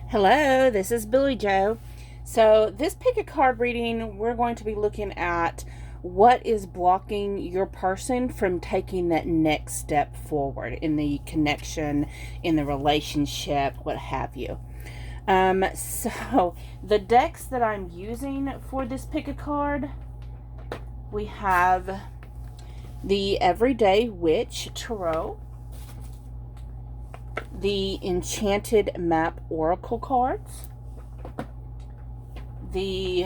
Hello, this is Billy Joe. So, this pick a card reading, we're going to be looking at what is blocking your person from taking that next step forward in the connection, in the relationship, what have you. So, the decks that I'm using for this pick a card, we have the Everyday Witch Tarot, the Enchanted Map Oracle cards, the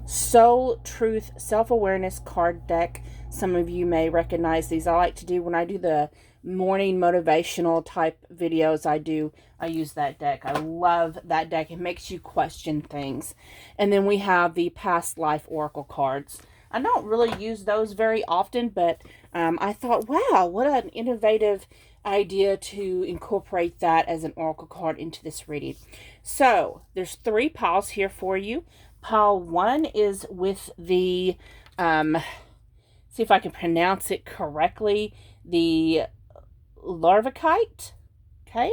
Soul Truth Self-Awareness card deck. Some of you may recognize these. I like to do when I do the morning motivational type videos. I use that deck. I love that deck. It makes you question things. And then we have the Past Life Oracle cards. I don't really use those very often, but I thought, wow, what an innovative idea to incorporate that as an oracle card into this reading. So there's 3 piles here for you. Pile 1 is with the, see if I can pronounce it correctly, the Larvakite. Okay.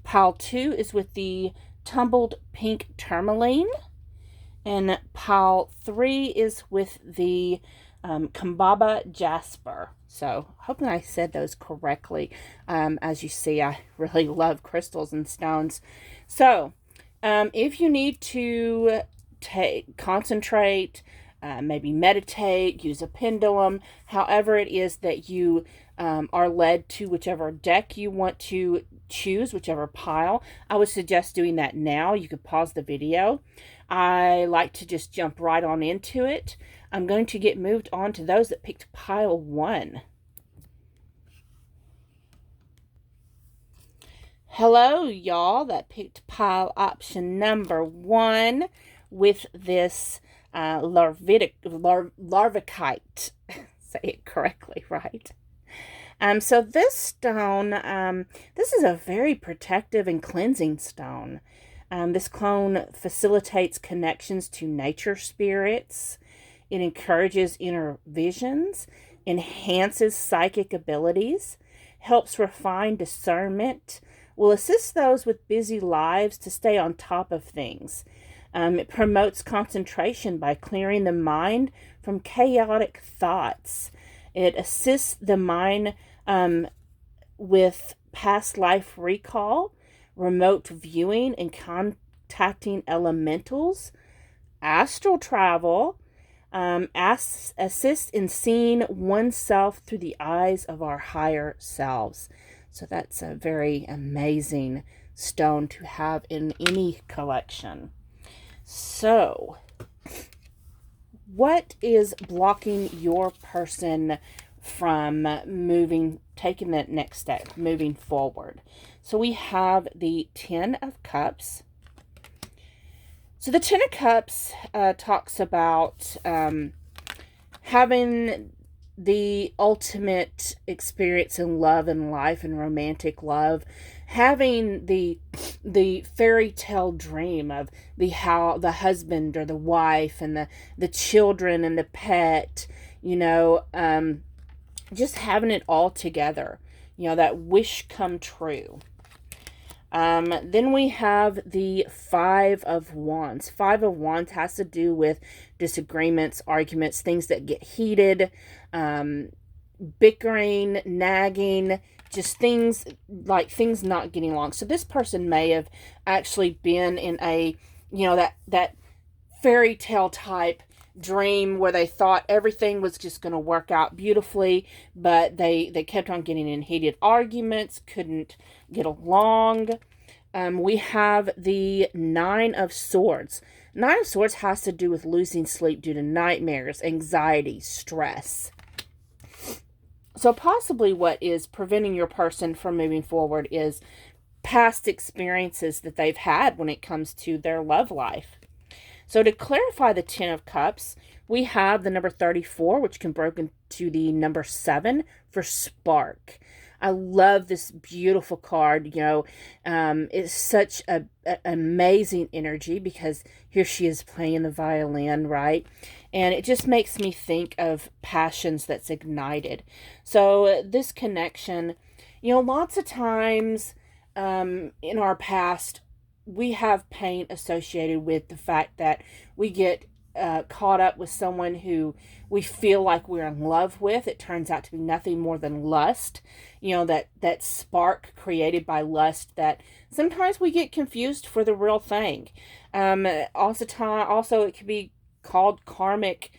Pile 2 is with the Tumbled Pink Tourmaline. And pile 3 is with the Kambaba Jasper. So, hoping I said those correctly. As you see, I really love crystals and stones. So, if you need to concentrate, maybe meditate, use a pendulum, however it is that you are led to whichever deck you want to choose, whichever pile, I would suggest doing that now. You could pause the video. I like to just jump right on into it. I'm going to get moved on to those that picked pile 1. Hello, y'all, that picked pile option number 1 with this Larvakite. Say it correctly, right? So this stone, this is a very protective and cleansing stone. This clone facilitates connections to nature spirits. It encourages inner visions, enhances psychic abilities, helps refine discernment, will assist those with busy lives to stay on top of things. It promotes concentration by clearing the mind from chaotic thoughts. It assists the mind with past life recall, remote viewing and contacting elementals, astral travel, assist in seeing oneself through the eyes of our higher selves. So that's a very amazing stone to have in any collection. So, what is blocking your person from taking that next step, moving forward? So we have the 10 of Cups. So the 10 of Cups talks about having the ultimate experience in love and life and romantic love, having the fairy tale dream of the husband or the wife and the children and the pet, just having it all together, that wish come true. Then we have the 5 of Wands. 5 of Wands has to do with disagreements, arguments, things that get heated, bickering, nagging, just things not getting along. So this person may have actually been in a, that fairy tale type dream where they thought everything was just going to work out beautifully, but they kept on getting in heated arguments, couldn't get along. We have the 9 of Swords. 9 of Swords has to do with losing sleep due to nightmares, anxiety, stress. So possibly what is preventing your person from moving forward is past experiences that they've had when it comes to their love life. So to clarify the 10 of Cups, we have the number 34, which can be broken to the number 7 for spark. I love this beautiful card. It's such an amazing energy because here she is playing the violin, right? And it just makes me think of passions that's ignited. So this connection, lots of times in our past, we have pain associated with the fact that we get caught up with someone who we feel like we're in love with. It turns out to be nothing more than lust. That spark created by lust that sometimes we get confused for the real thing. Also, it could be called karmic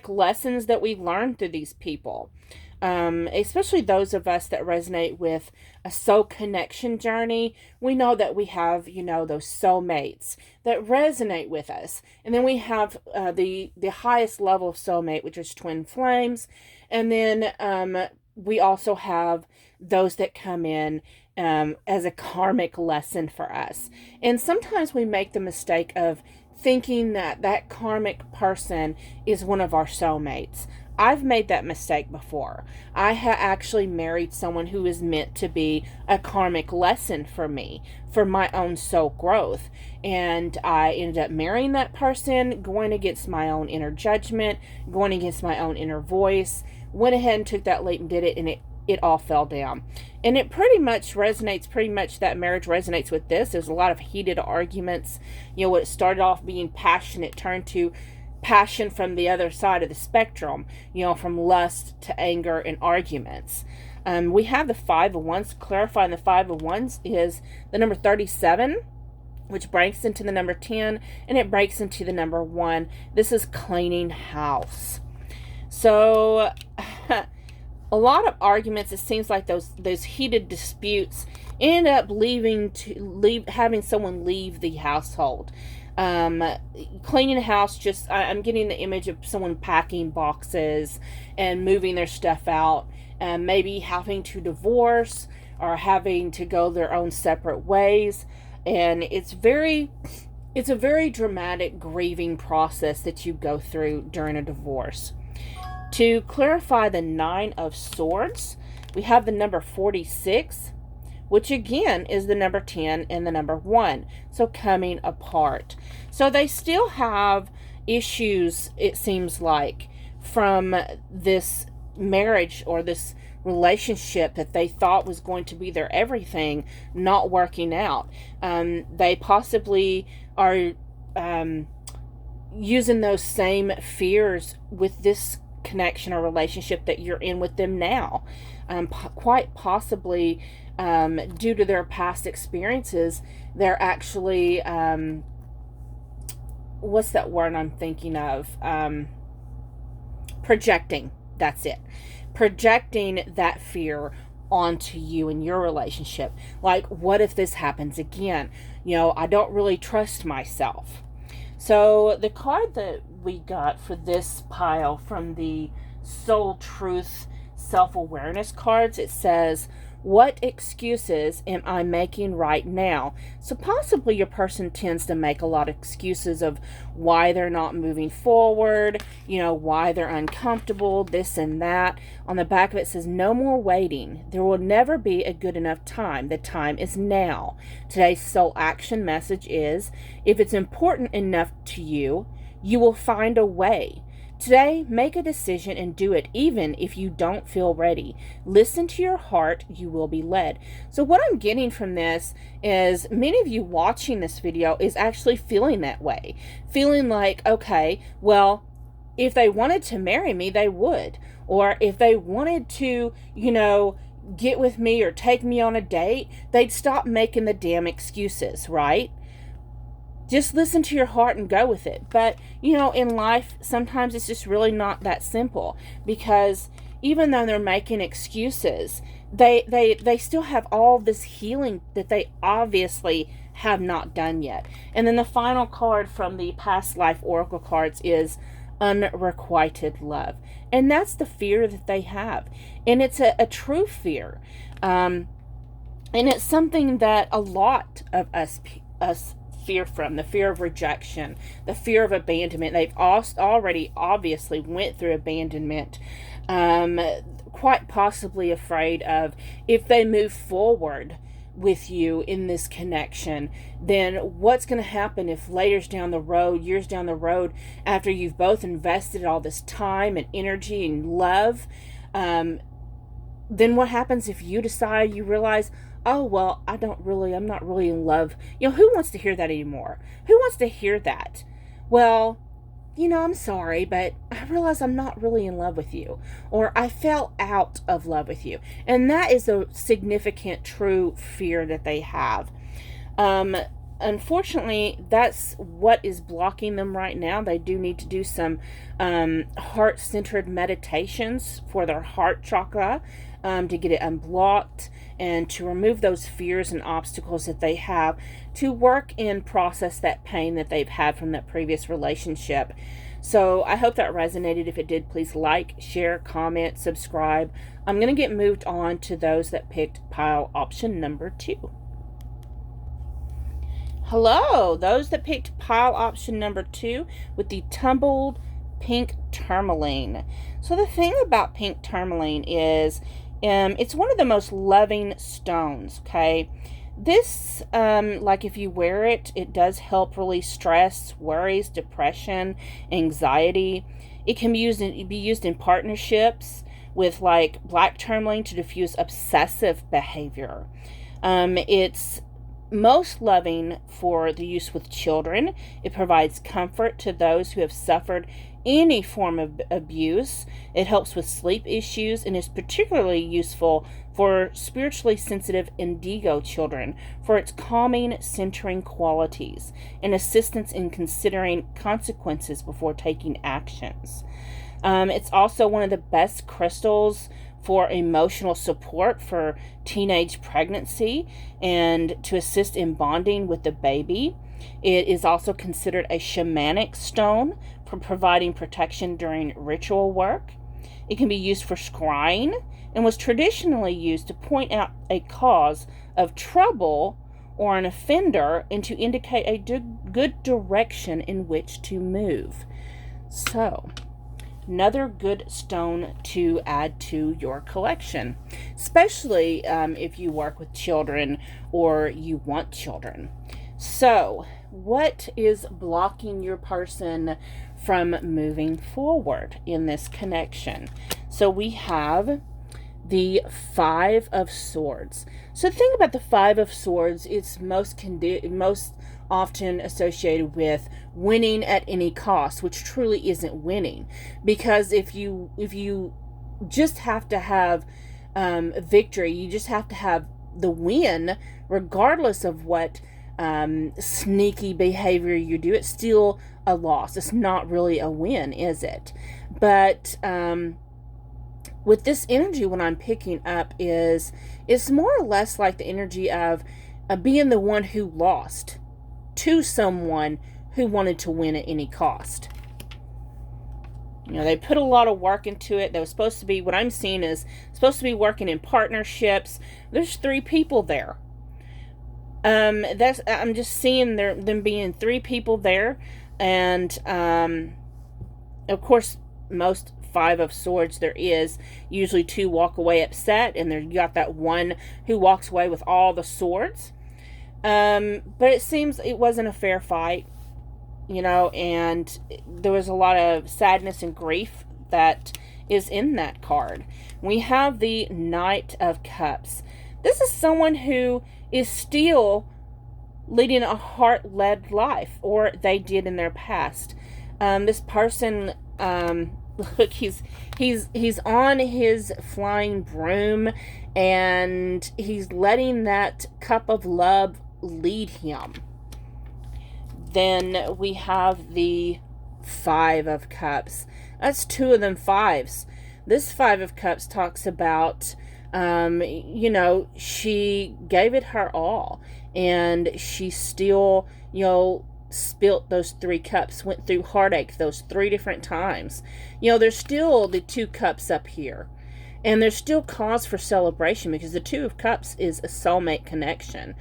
lessons that we learn through these people. Especially those of us that resonate with a soul connection journey. We know that we have, those soulmates that resonate with us. And then we have the highest level of soulmate, which is twin flames. And then we also have those that come in as a karmic lesson for us. And sometimes we make the mistake of thinking that karmic person is one of our soulmates. I've made that mistake before. I actually married someone who is meant to be a karmic lesson for me, for my own soul growth. And I ended up marrying that person, going against my own inner judgment, going against my own inner voice, went ahead and took that leap and did it, and it all fell down. And it pretty much that marriage resonates with this. There's a lot of heated arguments. What started off being passion, it turned to passion from the other side of the spectrum, from lust to anger and arguments. We have the Five of Wands. Clarifying the Five of Wands is the number 37, which breaks into the number 10, and it breaks into the number 1. This is cleaning house. So a lot of arguments, it seems like those heated disputes end up having someone leave the household. Cleaning a house, I'm getting the image of someone packing boxes and moving their stuff out, and maybe having to divorce or having to go their own separate ways. And it's a very dramatic grieving process that you go through during a divorce. To clarify the Nine of Swords, we have the number 46, which again is the number 10 and the number 1. So coming apart. So they still have issues, it seems like, from this marriage or this relationship that they thought was going to be their everything not working out. They possibly are using those same fears with this connection or relationship that you're in with them now. Quite possibly due to their past experiences, they're actually what's that word I'm thinking of? Projecting. That's it. Projecting that fear onto you in your relationship. Like, what if this happens again? I don't really trust myself. So the card that we got for this pile from the Soul Truth Self-Awareness cards, it says, what excuses am I making right now? So possibly your person tends to make a lot of excuses of why they're not moving forward, why they're uncomfortable, this and that. On the back of it says, no more waiting. There will never be a good enough time. The time is now. Today's soul action message is, if it's important enough to you, you will find a way. Today, make a decision and do it, even if you don't feel ready. Listen to your heart, you will be led. So what I'm getting from this is many of you watching this video is actually feeling that way. Feeling like, okay, well, if they wanted to marry me, they would. Or if they wanted to, get with me or take me on a date, they'd stop making the damn excuses, right? Just listen to your heart and go with it. But, in life, sometimes it's just really not that simple. Because even though they're making excuses, they still have all this healing that they obviously have not done yet. And then the final card from the Past Life Oracle cards is Unrequited Love. And that's the fear that they have. And it's a true fear. And it's something that a lot of us fear from, the fear of rejection, the fear of abandonment. They've already obviously went through abandonment, quite possibly afraid of, if they move forward with you in this connection, then what's going to happen if years down the road, after you've both invested all this time and energy and love, then what happens if you realize, oh, well, I'm not really in love. Who wants to hear that anymore? Who wants to hear that? Well, I'm sorry, but I realize I'm not really in love with you, or I fell out of love with you. And that is a significant, true fear that they have. Unfortunately, that's what is blocking them right now. They do need to do some heart-centered meditations for their heart chakra to get it unblocked and to remove those fears and obstacles that they have, to work and process that pain that they've had from that previous relationship. So I hope that resonated. If it did, please like, share, comment, subscribe. I'm going to get moved on to those that picked pile option number 2. Hello, those that picked pile option number 2 with the tumbled pink tourmaline. So the thing about pink tourmaline is it's one of the most loving stones, okay? This, like if you wear it, it does help release stress, worries, depression, anxiety. It can be used in partnerships with like black tourmaline to diffuse obsessive behavior. It's most loving for the use with children. It provides comfort to those who have suffered any form of abuse. It helps with sleep issues and is particularly useful for spiritually sensitive indigo children for its calming, centering qualities and assistance in considering consequences before taking actions. It's also one of the best crystals for emotional support for teenage pregnancy and to assist in bonding with the baby. It is also considered a shamanic stone for providing protection during ritual work. It can be used for scrying and was traditionally used to point out a cause of trouble or an offender and to indicate a good direction in which to move. So, another good stone to add to your collection, especially if you work with children or you want children. So, what is blocking your person from moving forward in this connection? So we have the 5 of Swords. So the thing about the 5 of Swords, it's most often associated with winning at any cost, which truly isn't winning. Because if you just have to have victory, you just have to have the win, regardless of what sneaky behavior you do, it's still a loss. It's not really a win, is it? But with this energy, what I'm picking up is it's more or less like the energy of being the one who lost to someone who wanted to win at any cost. They put a lot of work into it. They were supposed to be, what I'm seeing is supposed to be working in partnerships. There's 3 people there. I'm just seeing them being 3 people there, and of course, most 5 of Swords, there is usually 2 walk away upset, and you got that one who walks away with all the swords. But it seems it wasn't a fair fight, and there was a lot of sadness and grief that is in that card. We have the Knight of Cups. This is someone who is still leading a heart-led life, or they did in their past. This person, look, he's on his flying broom, and he's letting that cup of love lead him. Then we have the 5 of Cups. That's 2 of them 5s. This 5 of Cups talks about she gave it her all, and she still, spilt those 3 cups, went through heartache those 3 different times. There's still the 2 cups up here, and there's still cause for celebration because the 2 of Cups is a soulmate connection,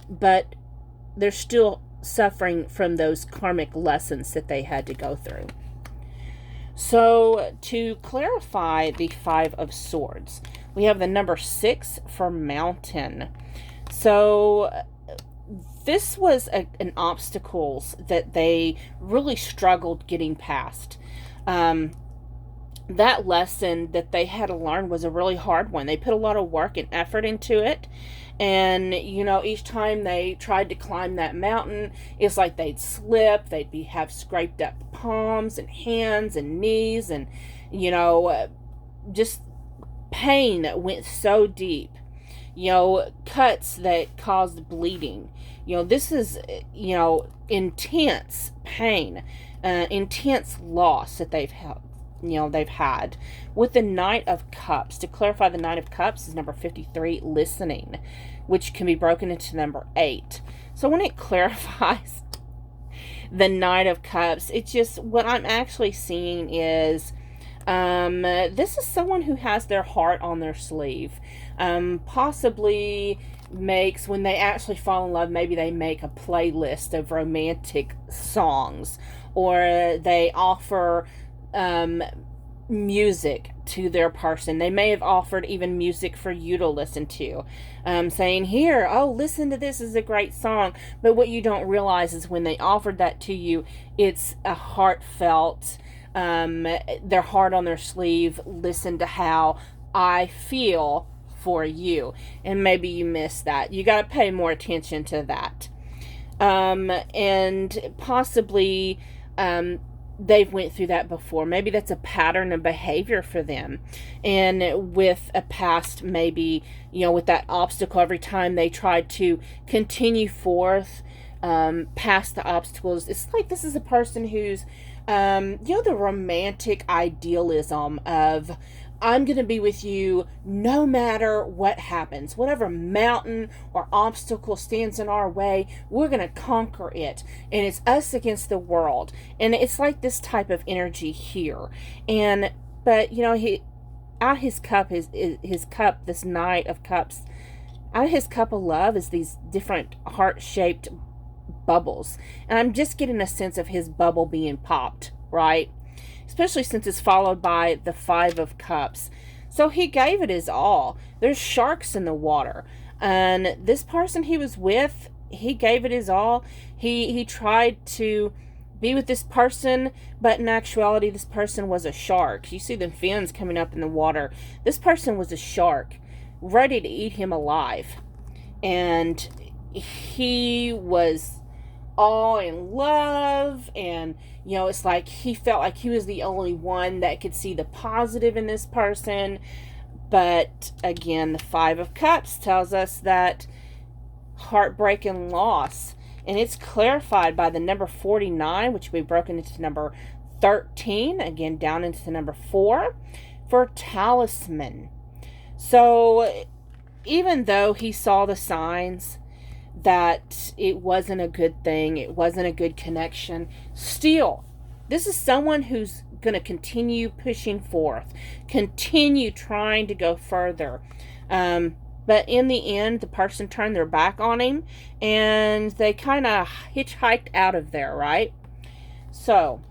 but they're still suffering from those karmic lessons that they had to go through. So, to clarify the 5 of Swords, we have the number 6 for Mountain. So, this was an obstacles that they really struggled getting past. that lesson that they had to learn was a really hard one. They put a lot of work and effort into it. And, each time they tried to climb that mountain, it's like they'd slip, have scraped up palms and hands and knees, and, just pain that went so deep. Cuts that caused bleeding. This is, intense pain, intense loss that they've had. With the Knight of Cups, to clarify, the Knight of Cups is number 53, listening, which can be broken into number 8. So when it clarifies the Knight of Cups, it's just, what I'm actually seeing is, this is someone who has their heart on their sleeve. Possibly makes, when they actually fall in love, maybe they make a playlist of romantic songs, or they offer music to their person. They may have offered even music for you to listen to, saying, here, listen to this, is a great song. But what you don't realize is when they offered that to you, it's a heartfelt, their heart on their sleeve, listen to how I feel for you. And maybe you missed that. You got to pay more attention to that. And possibly, they've went through that before. Maybe that's a pattern of behavior for them. And with a past, maybe, with that obstacle, every time they tried to continue forth, past the obstacles, it's like this is a person who's, the romantic idealism of, I'm going to be with you no matter what happens. Whatever mountain or obstacle stands in our way, we're going to conquer it. And it's us against the world. And it's like this type of energy here. But, he, out his cup, his cup, this Knight of Cups, out of his cup of love is these different heart-shaped bubbles. And I'm just getting a sense of his bubble being popped, right? Especially since it's followed by the 5 of Cups. So he gave it his all. There's sharks in the water. And this person he was with, he gave it his all. He tried to be with this person, but in actuality, this person was a shark. You see the fins coming up in the water. This person was a shark, ready to eat him alive. And he was all in love, and it's like he felt like he was the only one that could see the positive in this person. But again, the 5 of Cups tells us that heartbreak and loss, and it's clarified by the number 49, which will be broken into number 13, again down into the number 4 for talisman. So even though he saw the signs that it wasn't a good thing, it wasn't a good connection, still, this is someone who's going to continue pushing forth, continue trying to go further. But in the end, the person turned their back on him, and they kind of hitchhiked out of there, right? So,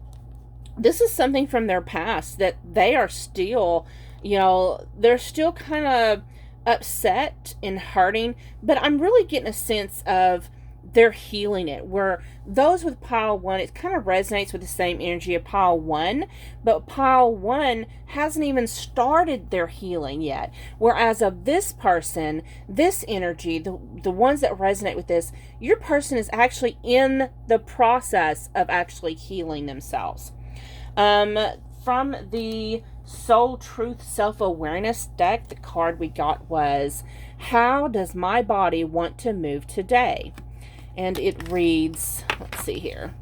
this is something from their past that they are still, they're still kind of upset and hurting, but I'm really getting a sense of they're healing it. Where those with pile 1, it kind of resonates with the same energy of pile 1, but pile 1 hasn't even started their healing yet. Whereas of this person, this energy, the ones that resonate with this, your person is actually in the process of actually healing themselves. From the Soul Truth Self-Awareness deck, the card we got was, how does my body want to move today? And it reads, let's see here.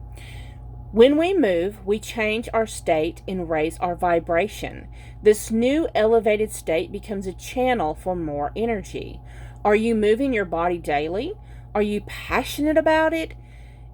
When we move, we change our state and raise our vibration. This new elevated state becomes a channel for more energy. Are you moving your body daily? Are you passionate about it?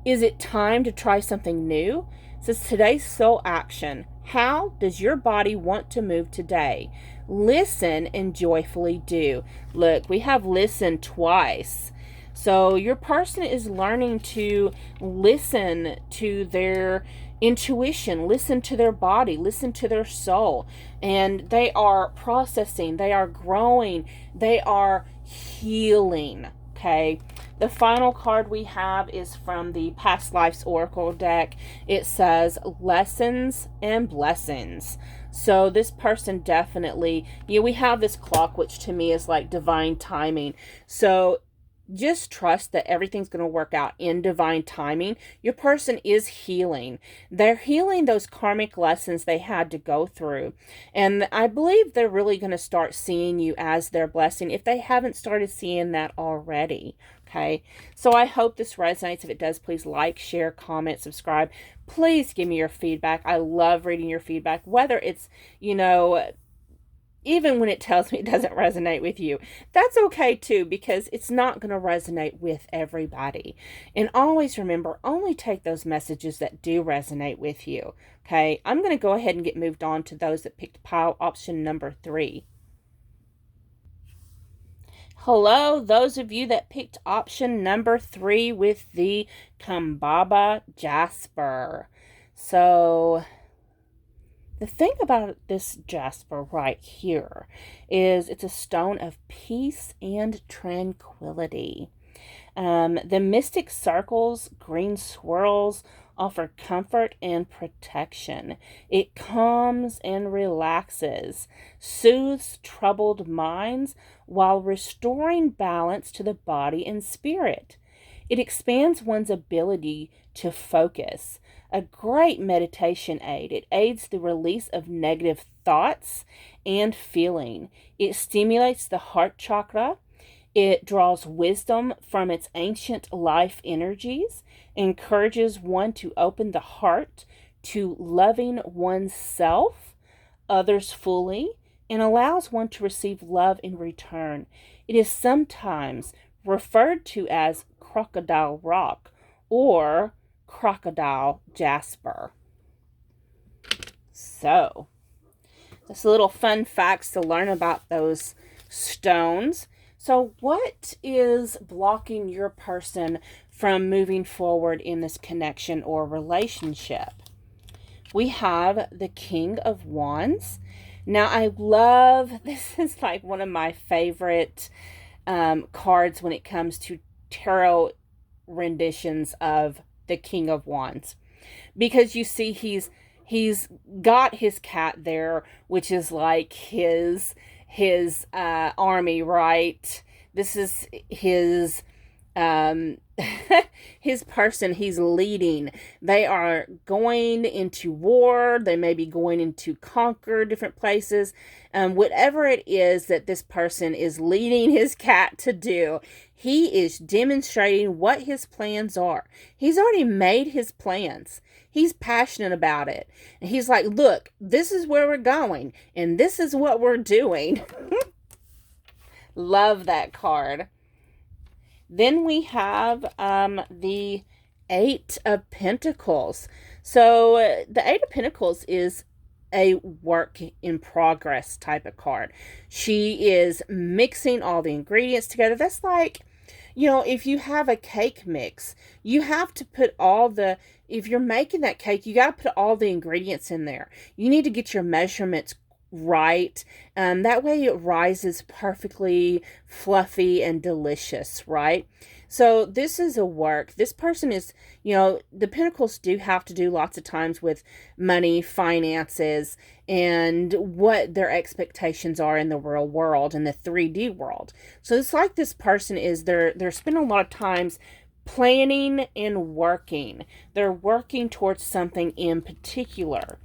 Is it time to try something new? It says today's soul action. How does your body want to move today? Listen and joyfully do. Look, we have listen twice. So your person is learning to listen to their intuition, listen to their body, listen to their soul. And they are processing, they are growing, they are healing. Okay. The final card we have is from the Past Lives Oracle deck. It says lessons and blessings. So this person definitely, we have this clock, which to me is like divine timing. So just trust that everything's going to work out in divine timing. Your person is healing. They're healing those karmic lessons they had to go through. And I believe they're really going to start seeing you as their blessing if they haven't started seeing that already. Okay. So I hope this resonates. If it does, please like, share, comment, subscribe. Please give me your feedback. I love reading your feedback, whether it's, even when it tells me it doesn't resonate with you. That's okay too, because it's not going to resonate with everybody. And always remember, only take those messages that do resonate with you. Okay, I'm going to go ahead and get moved on to those that picked pile option number 3. Hello, those of you that picked option number 3 with the Kambaba Jasper. So the thing about this jasper right here is it's a stone of peace and tranquility. The mystic circles, green swirls, offer comfort and protection. It calms and relaxes, soothes troubled minds while restoring balance to the body and spirit. It expands one's ability to focus. A great meditation aid. It aids the release of negative thoughts and feeling. It stimulates the heart chakra. It draws wisdom from its ancient life energies, encourages one to open the heart to loving oneself, others fully, and allows one to receive love in return. It is sometimes referred to as crocodile rock or crocodile jasper. So, just a little fun facts to learn about those stones. So, what is blocking your person from moving forward in this connection or relationship? We have the King of Wands. Now, I love, this is like one of my favorite cards when it comes to tarot renditions of the King of Wands, because you see he's got his cat there, which is like his army, right? This is his his person he's leading. They are going into war. They may be going into conquer different places. Whatever it is that this person is leading his cat to do, he is demonstrating what his plans are. He's already made his plans. He's passionate about it. And he's like, look, this is where we're going, and this is what we're doing. Love that card. Then we have the Eight of Pentacles. So the Eight of Pentacles is a work in progress type of card. She is mixing all the ingredients together. That's like, if you have a cake mix, you have to put if you're making that cake, you got to put all the ingredients in there. You need to get your measurements right. That way it rises perfectly fluffy and delicious, right? So this is a work. This person is, the pentacles do have to do lots of times with money, finances, and what their expectations are in the real world, in the 3D world. So it's like this person is, they're spending a lot of times planning and working. They're working towards something in particular.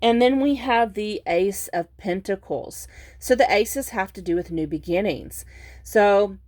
And then we have the Ace of Pentacles. So the aces have to do with new beginnings. So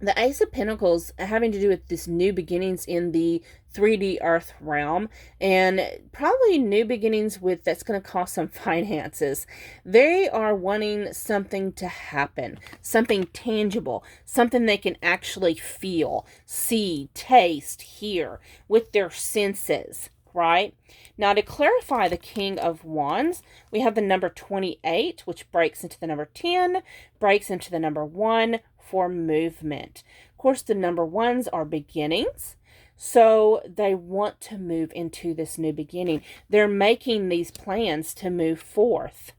the Ace of Pentacles having to do with this new beginnings in the 3D Earth realm, and probably new beginnings that's going to cost some finances. They are wanting something to happen, something tangible, something they can actually feel, see, taste, hear with their senses, right? Now, to clarify the King of Wands, we have the number 28, which breaks into the number 10, breaks into the number 1 for movement. Of course, the number 1s are beginnings, so they want to move into this new beginning. They're making these plans to move forth.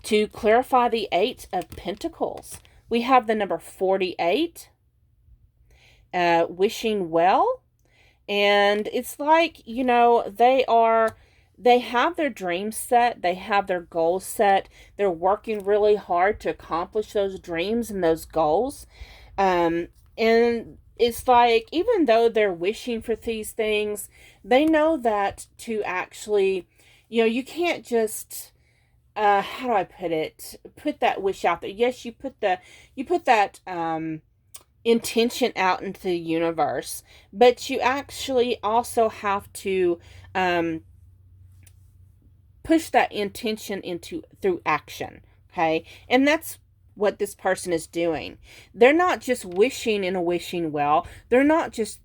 To clarify the 8 of Pentacles, we have the number 48, wishing well. And it's like, they are they have their dreams set, they have their goals set, they're working really hard to accomplish those dreams and those goals. And it's like, even though they're wishing for these things, they know that to actually, you can't just, how do I put it? Put that wish out there. Yes, you put that, intention out into the universe, but you actually also have to, push that intention into through action. Okay. And that's what this person is doing. They're not just wishing in a wishing well. They're not just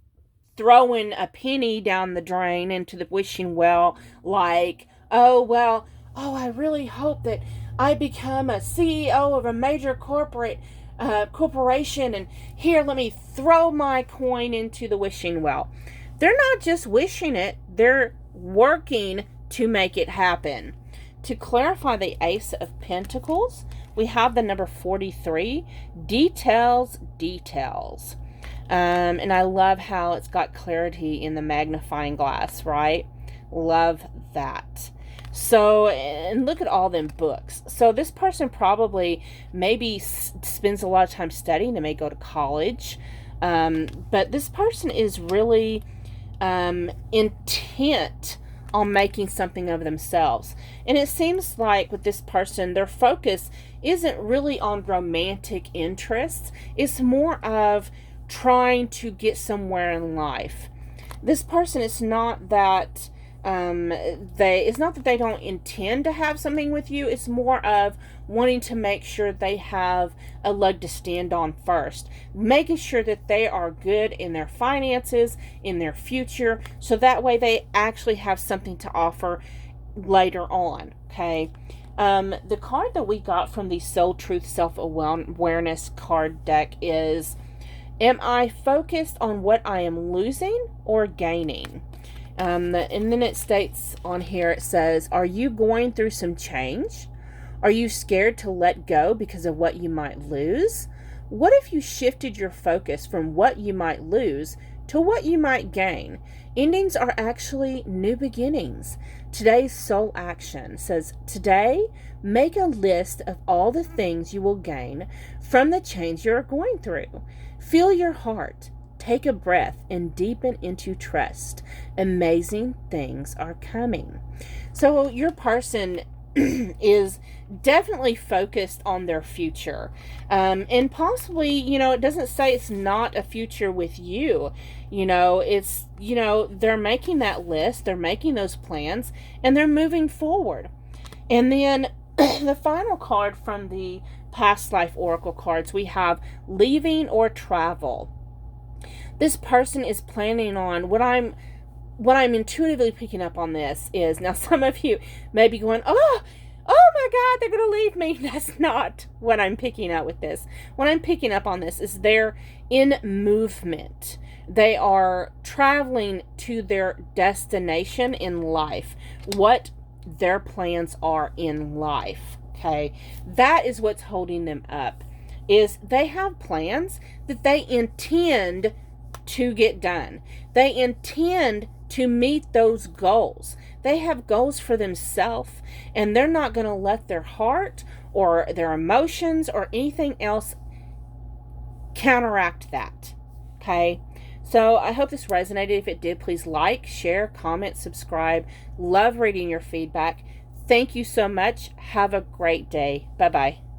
throwing a penny down the drain into the wishing well, like, oh, well, oh, I really hope that I become a CEO of a major corporation, and here, let me throw my coin into the wishing well. They're not just wishing it, they're working to make it happen. To clarify the Ace of Pentacles, we have the number 43, details, details. And I love how it's got clarity in the magnifying glass, right? Love that. So, and look at all them books. So this person probably maybe spends a lot of time studying. They may go to college. But this person is really intent on making something of themselves. And it seems like with this person, their focus isn't really on romantic interests. It's more of trying to get somewhere in life. This person, it's not that it's not that they don't intend to have something with you. It's more of wanting to make sure they have a leg to stand on first, making sure that they are good in their finances, in their future, so that way they actually have something to offer later on. Okay. The card that we got from the Soul Truth Self-Awareness card deck is, am I focused on what I am losing or gaining? And then it states on here, it says, are you going through some change? Are you scared to let go because of what you might lose? What if you shifted your focus from what you might lose to what you might gain? Endings are actually new beginnings. Today's soul action says, today, make a list of all the things you will gain from the change you're going through. Feel your heart. Take a breath and deepen into trust. Amazing things are coming. So your person is definitely focused on their future. And possibly, it doesn't say it's not a future with you. It's, they're making that list, they're making those plans, and they're moving forward. And then the final card from the past life oracle cards, we have leaving or travel. This person is planning on, what I'm intuitively picking up on this is, now some of you may be going, oh my God, they're going to leave me. That's not what I'm picking up with this. What I'm picking up on this is they're in movement. They are traveling to their destination in life, what their plans are in life. Okay. That is what's holding them up, is they have plans that they intend to get done. They intend to meet those goals. They have goals for themselves, and they're not going to let their heart or their emotions or anything else counteract that. Okay? So I hope this resonated. If it did, please like, share, comment, subscribe. Love reading your feedback. Thank you so much. Have a great day. Bye-bye.